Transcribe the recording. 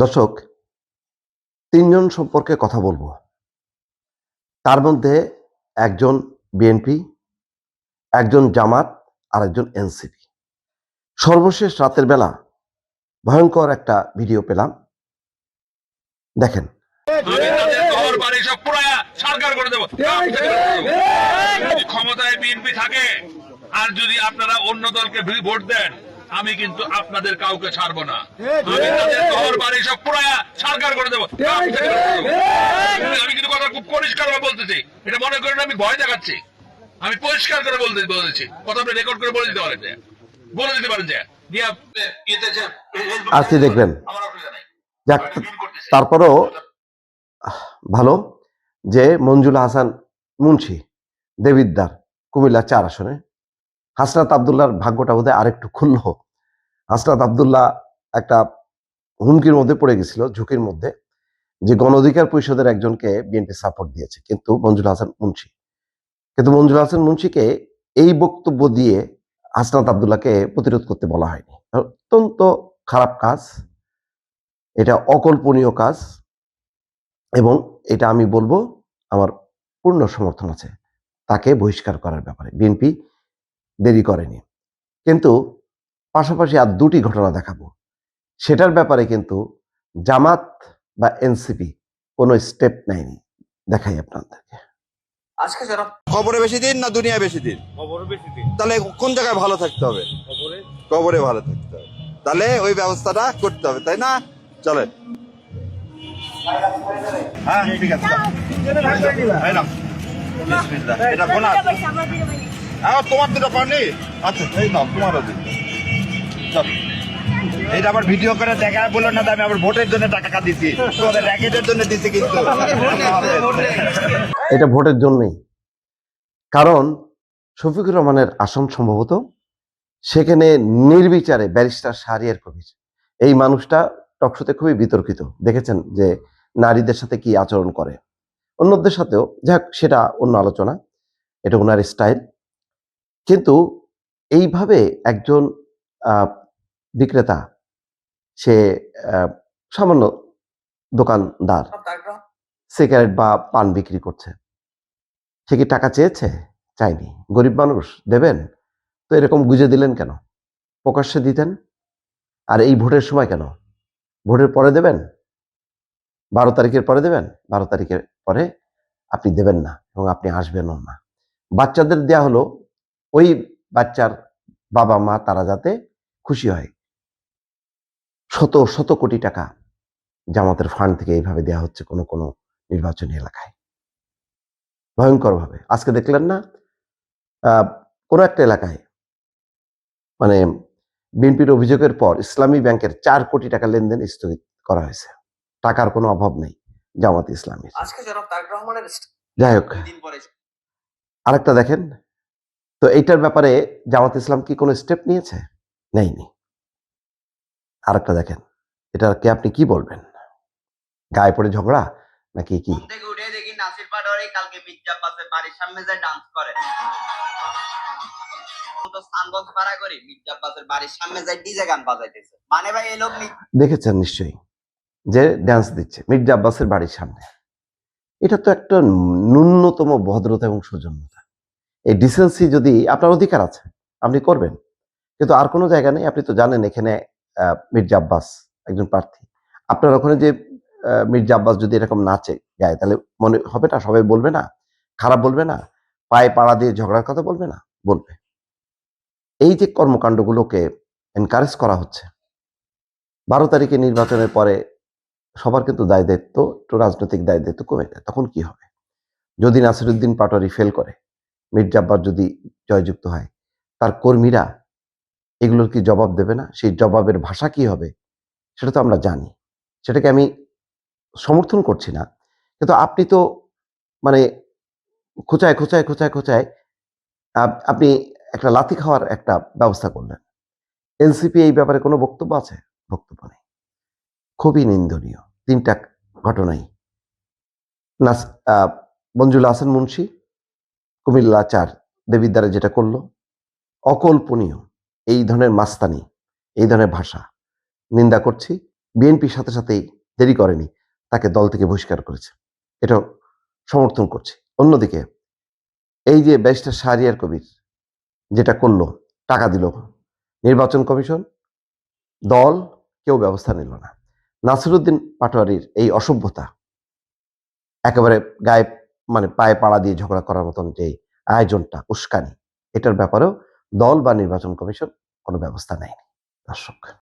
দর্শক, তিনজন সম্পর্কে কথা বলবো। তার মধ্যে একজন বিএনপি, একজন জামাত, আর একজন এনসিপি। সর্বশেষ রাতের বেলা ভয়ঙ্কর একটা ভিডিও পেলাম, দেখেন। ক্ষমতায় বিএনপি থাকে আর যদি আপনারা অন্য দলকে ভোট দেন, আমি কিন্তু আপনাদের কাউকে ছাড়বো না। আমি তাদের ঘর বাড়ি সব পুরায়া সরকার করে দেবো। আমি কিন্তু কথা খুব পরিষ্কার ভাবে বলতেছি, এটা মনে করেন আমি ভয় দেখাচ্ছি। আমি পরিষ্কার করে বলতেছি, কথা আপনি রেকর্ড করে বলে দিতে পারেন, বলে দিতে পারেন যে আজকে দেখবেন। যাক, তারপরও ভালো যে মঞ্জুল হাসান মুন্সি দেবিদ্দার কুমিল্লা 4 আসনে, হাসনাত আবদুল্লাহর ভাগ্যটা বোধহয় আরেকটু খুলল। হাসনাত আবদুল্লাহ একটা হুমকির মধ্যে পড়ে গেছিল, ঝুঁকির মধ্যে, যে গণ অধিকার পরিষদের একজনকে বিএনপি সাপোর্ট দিয়েছে, কিন্তু মঞ্জুল হাসান মুন্সিকে এই বক্তব্য দিয়ে হাসনাত আবদুল্লাহকে প্রতিরোধ করতে বলা হয়নি। অত্যন্ত খারাপ কাজ, এটা অকল্পনীয় কাজ, এবং এটা আমি বলবো আমার পূর্ণ সমর্থন আছে তাকে বহিষ্কার করার ব্যাপারে। বিএনপি দেরি করেনি, কিন্তু পাশাপাশি আর দুটি ঘটনা দেখাবো, সেটার ব্যাপারে কিন্তু জামাত বা এনসিপি কোনো স্টেপ নেয়নি। দেখাই আপনাদেরকে। আজকে যারা কবরে বেশি দিন না দুনিয়ায় বেশি দিন? কবরে বেশি দিন। তাহলে কোন জায়গায় ভালো থাকতে হবে? কবরে ভালো থাকতে হবে, তাহলে ওই ব্যবস্থাটা করতে হবে, তাই না? চলে, হ্যাঁ ঠিক আছে। এটা বোনাস। তোমার দুটো পানি, আচ্ছা এই নাও তোমারও দিন। এইটা আবার ভিডিও করে দেখা বললো না, আমি আবার ভোটের জন্য টাকা দিচ্ছি, তোমাদের র্যাকেটের জন্য দিচ্ছি, কিন্তু এটা ভোটের জন্যই। কারণ শফিকুর রহমানের আসন সম্ভবত, সেখানে নির্বিচারে ব্যারিস্টার শাহরিয়ার কবির, এই মানুষটা টকশোতে খুবই বিতর্কিত, দেখেছেন যে নারীদের সাথে কি আচরণ করে, অন্যদের সাথেও, যাক সেটা অন্য আলোচনা, এটা ওনার স্টাইল। কিন্তু এইভাবে একজন বিক্রেতা, সে সামান্য দোকানদার, সিগারেট বা পান বিক্রি করছে, সে কি টাকা চেয়েছে? চাইনি। গরিব মানুষ, দেবেন তো এরকম গুজে দিলেন কেন? প্রকাশ্যে দিতেন। আর এই ভোটের সময় কেন? ভোটের পরে দেবেন, 12 তারিখের পরে দেবেন। 12 তারিখের পরে আপনি দেবেন না, এবং আপনি আসবেনও না। বাচ্চাদের দেয়া হলো, ওই বাচ্চার বাবা মা তারা যাতে খুশি হয়। শত শত কোটি টাকা জামাতের ফান্ড থেকে এইভাবে দেয়া হচ্ছে কোনো কোনো নির্বাচনী এলাকায়, ভয়ঙ্কর ভাবে। আজকে দেখলেন না, কোনো একটা এলাকায়, মানে বিএনপির অভিযোগের পর ইসলামী ব্যাংকের 4 কোটি টাকা লেনদেন স্থগিত করা হয়েছে। টাকার কোনো অভাব নেই জামাত ইসলামীর। যাই হোক, আরেকটা দেখেন তো, এইটার ব্যাপারে জামাত ইসলাম কি কোনো স্টেপ নিয়েছে? নেয়নি। আরেকটা দেখেন, এটাকে আপনি কি বলবেন? গায়ে পড়ে ঝগড়া নাকি কি? উঠে দেখি নাসির পাটোয়ারি কালকে মির্জা আব্বাসের বাড়ির সামনে যায় ডান্স করে। দেখেছেন নিশ্চয়ই যে ড্যান্স দিচ্ছে মির্জা আব্বাসের বাড়ির সামনে। এটা তো একটা ন্যূনতম ভদ্রতা এবং সৌজন্যতা। এই ডিসেন্সি যদি আপনার অধিকার আছে, আপনি করবেন, কিন্তু আর কোনো জায়গা নেই। আপনি তো জানেন এখানে মির্জা আব্বাস একজন প্রার্থী। আপনার ওখানে যে মির্জা আব্বাস যদি এরকম নাচে গায়ে, তাহলে মনে হবে না? সবাই বলবে না? খারাপ বলবে না? পায়ে পাড়া দিয়ে ঝগড়ার কথা বলবে না? বলবে। এই যে কর্মকাণ্ডগুলোকে এনকারেজ করা হচ্ছে, 12 তারিখে নির্বাচনের পরে সবার কিন্তু দায় দায়িত্ব, একটু রাজনৈতিক দায় দায়িত্ব কমে যায়। তখন কি হবে? যদি নাসিরুদ্দিন পাটোয়ারি ফেল করে, মির্জা আব্বাস যদি জয়যুক্ত হয়, তার কর্মীরা এগুলোর কি জবাব দেবে না? সেই জবাবের ভাষা কি হবে সেটা তো আমরা জানি। সেটাকে আমি সমর্থন করছি না, কিন্তু আপনি তো মানে খোঁচায় খোঁচায় খোঁচায় খোঁচায় আপনি একটা লাথি খাওয়ার একটা ব্যবস্থা করলেন। এনসিপি এই ব্যাপারে কোনো বক্তব্য আছে? বক্তব্য নেই। খুবই নিন্দনীয় 3টা ঘটনাই। মঞ্জুল হাসান মুন্সি কুমিল্লা 4 দেবিদ্বারে যেটা করলো, অকল্পনীয়। এই ধরনের মাস্তানি, এই ধরনের ভাষা নিন্দা করছি। বিএনপির সাথে সাথেই দেরি করেনি, তাকে দল থেকে বহিষ্কার করেছে। এটাও সমর্থন করছে। অন্যদিকে এই যে ব্যারিস্টার শাহরিয়ার কবির যেটা করলো, টাকা দিল নির্বাচন কমিশন, দল, কেউ ব্যবস্থা নিল না। নাসিরউদ্দিন পাটোয়ারির এই অসভ্যতা, একেবারে গায়ে মানে পায়ে পাড়া দিয়ে ঝগড়া করার মতন যে আয়োজনটা, উস্কানি, এটার ব্যাপারেও দল বা নির্বাচন কমিশন কোনো ব্যবস্থা নেয়নি। দর্শক।